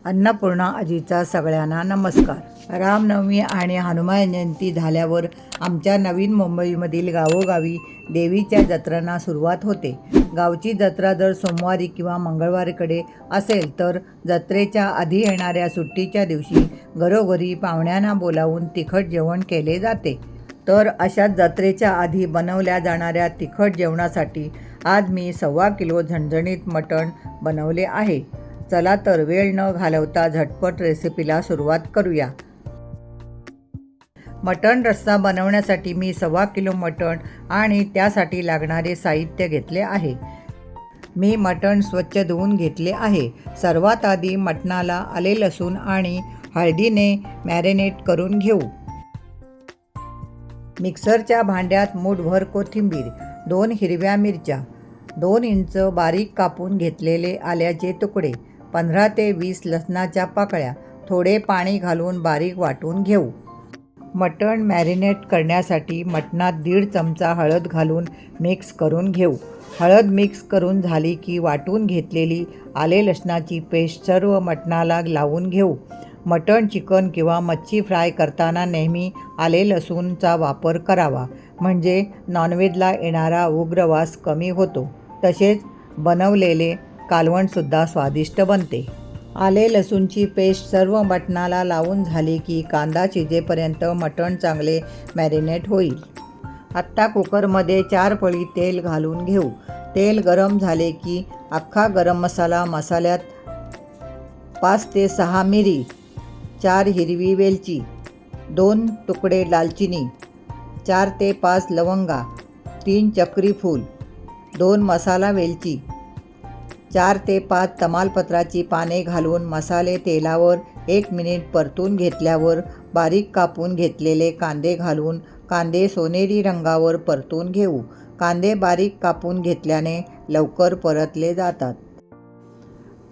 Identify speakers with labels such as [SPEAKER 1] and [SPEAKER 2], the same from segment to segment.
[SPEAKER 1] अन्नपूर्णा आजीचा सगळ्यांना नमस्कार. रामनवमी आणि हनुमान जयंती झाल्यावर आमच्या नवीन मुंबईमधील गावोगावी देवीच्या जत्रांना सुरुवात होते. गावची जत्रा जर सोमवारी किंवा मंगळवारीकडे असेल तर जत्रेच्या आधी येणाऱ्या सुट्टीच्या दिवशी घरोघरी पाहुण्यांना बोलावून तिखट जेवण केले जाते. तर अशाच जत्रेच्या आधी बनवल्या जाणाऱ्या तिखट जेवणासाठी आज मी 1.25 किलो झणझणीत मटण बनवले आहे. चला तर वेळ न घालवता झटपट रेसिपीला सुरुवात करूया. मटण रस्सा बनवण्यासाठी मी 1.25 किलो मटण आणि त्यासाठी लागणारे साहित्य घेतले आहे. मी मटण स्वच्छ धुवून घेतले आहे. सर्वात आधी मटणाला आले लसूण आणि हळदीने मॅरिनेट करून घेऊ. मिक्सरच्या भांड्यात मूठभर कोथिंबीर, 2 हिरव्या मिरच्या, 2 इंच बारीक कापून घेतलेले आल्याचे तुकडे, 15 ते 20 लसणाच्या पाकळ्या, थोडे पाणी घालून बारीक वाटून घेऊ. मटण मॅरिनेट करण्यासाठी मटणात 1.5 चमचा हळद घालून मिक्स करून घेऊ. हळद मिक्स करून झाली की वाटून घेतलेली आले लसणाची पेस्ट सर्व मटणाला लावून घेऊ. मटण, चिकन किंवा मच्छी फ्राय करताना नेहमी आले लसूणचा वापर करावा, म्हणजे नॉनव्हेजला येणारा उग्र वास कमी होतो. तसेच बनवलेले कालवणसुद्धा स्वादिष्ट बनते. आले लसूणची पेस्ट सर्व मटणाला लावून झाली की कांदा शिजेपर्यंत मटण चांगले मॅरिनेट होईल. आत्ता कुकरमध्ये 4 पळी तेल घालून घेऊ. तेल गरम झाले की अख्खा गरम मसाला, मसाल्यात 5 ते 6 मिरी, 4 हिरवी वेलची, 2 तुकडे दालचिनी, 4 ते 5 लवंगा, 3 चक्री फूल, 2 मसाला वेलची, 4 ते 5 तमालपत्राची पाने घालून मसाले तेलावर 1 मिनिट परतून घेतल्यावर बारीक कापून घेतलेले कांदे घालून कांदे सोनेरी रंगावर परतून घेऊ. कांदे बारीक कापून घेतल्याने लवकर परतले जातात.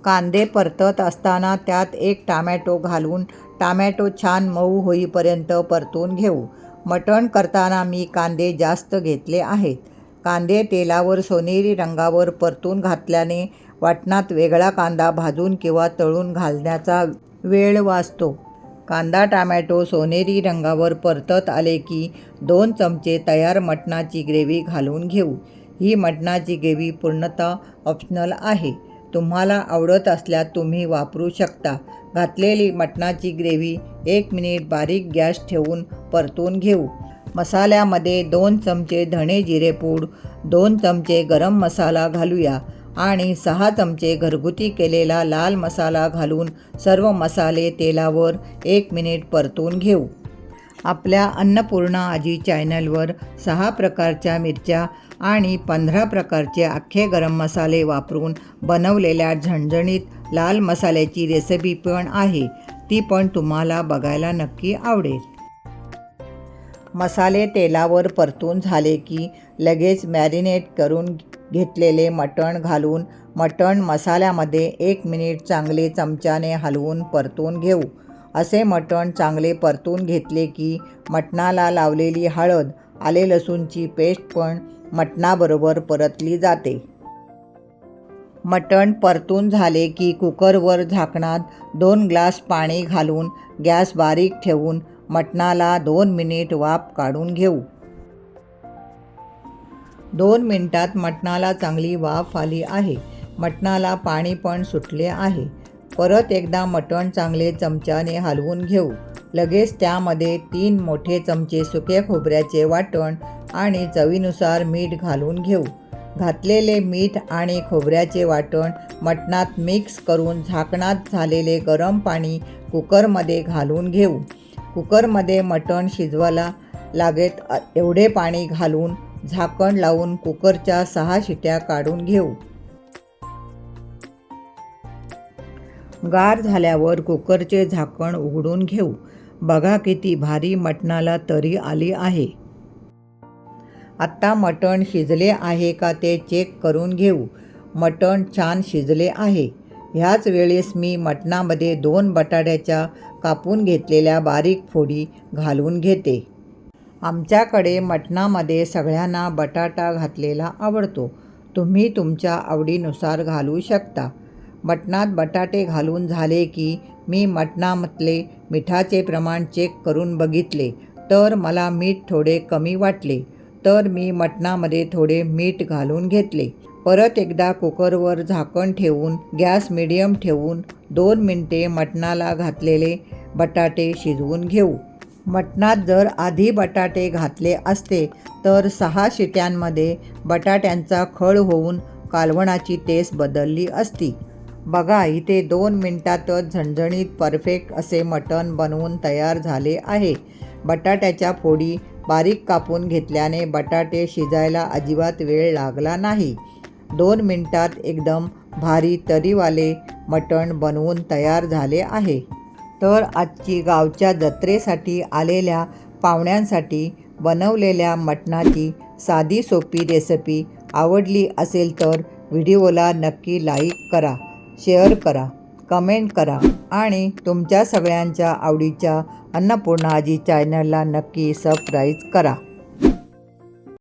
[SPEAKER 1] कांदे परतत असताना त्यात 1 टोमॅटो घालून टोमॅटो छान मऊ होईपर्यंत परतून घेऊ. मटण करताना मी कांदे जास्त घेतले आहेत. कांदे तेलावर सोनेरी रंगावर परतून घातल्याने वाटणात वेगळा कांदा भाजून किंवा तळून घालण्याचा वेळ वाचतो. कांदा टोमॅटो सोनेरी रंगावर परतत आले की 2 चमचे तयार मटणाची ग्रेव्ही घालून घेऊ. ही मटणाची ग्रेव्ही पूर्णतः ऑप्शनल आहे. तुम्हाला आवडत असल्यास तुम्ही वापरू शकता. घातलेली मटणाची ग्रेव्ही 1 मिनिट बारीक गॅस ठेवून परतून घेऊ. मसाल्यामध्ये 2 चमचे धणे जिरे पूड, 2 चमचे गरम मसाला घालूया आणि 6 चमचे घरगुती केलेला लाल मसाला घालून सर्व मसाले तेलावर 1 मिनिट परतून घेऊ. आपल्या अन्नपूर्णा आजी चॅनलवर 6 प्रकारच्या मिरच्या आणि 15 प्रकारचे अख्खे गरम मसाले वापरून बनवलेल्या झणझणीत लाल मसाल्याची रेसिपी पण आहे. ती पण तुम्हाला बघायला नक्की आवडेल. मसाले तेलावर परतून झाले की लगेच मॅरिनेट करून घेतलेले मटण घालून मटण मसाल्यामध्ये 1 मिनिट चांगले चमच्याने हलवून परतून घेऊ. असे मटण चांगले परतून घेतले की मटणाला लावलेली हळद, आले लसूणची पेस्ट पण मटणाबरोबर परतली जाते. मटण परतून झाले की कुकरवर झाकणात 2 ग्लास पाणी घालून गॅस बारीक ठेवून मटणाला 2 मिनिट वाफ काढून घेऊ. 2 मिनिटात मटणाला चांगली वाफ आली आहे. मटणाला पाणी पण सुटले आहे. परत एकदा मटण चांगले चमच्याने हलवून घेऊ. लगेच त्यामध्ये 3 मोठे चमचे सुके खोबऱ्याचे वाटण आणि चवीनुसार मीठ घालून घेऊ. घातलेले मीठ आणि खोबऱ्याचे वाटण मटणात मिक्स करून झाकणात झालेले गरम पाणी कुकरमध्ये घालून घेऊ. कुकरमध्ये मटण शिजवायला लागेल एवढे पाणी घालून झाकण लावून कुकरच्या 6 शिट्या काढून घेऊ. गार झाल्यावर कुकरचे झाकण उघडून घेऊ. बघा किती भारी मटणाला तरी आली आहे. आत्ता मटण शिजले आहे का ते चेक करून घेऊ. मटण छान शिजले आहे. ह्याच वेळेस मी मटणामध्ये 2 बटाट्याच्या कापून घेतलेल्या बारीक फोडी घालून घेते. आमच्याकडे मटणामध्ये सगळ्यांना बटाटा घातलेला आवडतो. तुम्ही तुमच्या आवडीनुसार घालू शकता. मटणात बटाटे घालून झाले की मी मटणामधले मिठाचे प्रमाण चेक करून बघितले तर मला मीठ थोडे कमी वाटले, तर मी मटणामध्ये थोडे मीठ घालून घेतले. परत एकदा कुकरवर झाकण ठेवून गॅस मिडियम ठेवून 2 मिनिटे मटणाला घातलेले बटाटे शिजवून घेऊ. मटणात जर आधी बटाटे घातले असते तर 6 शिट्यांमध्ये बटाट्यांचा खळ होऊन कालवणाची टेस्ट बदलली असती. बघा, इथे 2 मिनिटातच झणझणीत परफेक्ट असे मटण बनवून तयार झाले आहे. बटाट्याच्या फोडी बारीक कापून घेतल्याने बटाटे शिजायला अजिबात वेळ लागला नाही. 2 मिनिटात एकदम भारी तर्रीवाले मटण बनवून तयार झाले आहे. तर आजची गावच्या जत्रेसाठी आलेल्या पाहुण्यांसाठी बनवलेल्या मटणाची साधी सोपी रेसिपी आवडली असेल तर व्हिडिओला नक्की लाईक करा, शेअर करा, कमेंट करा आणि तुमच्या सगळ्यांच्या आवडीच्या अन्नपूर्णा आजी चॅनलला नक्की सबस्क्राईब करा.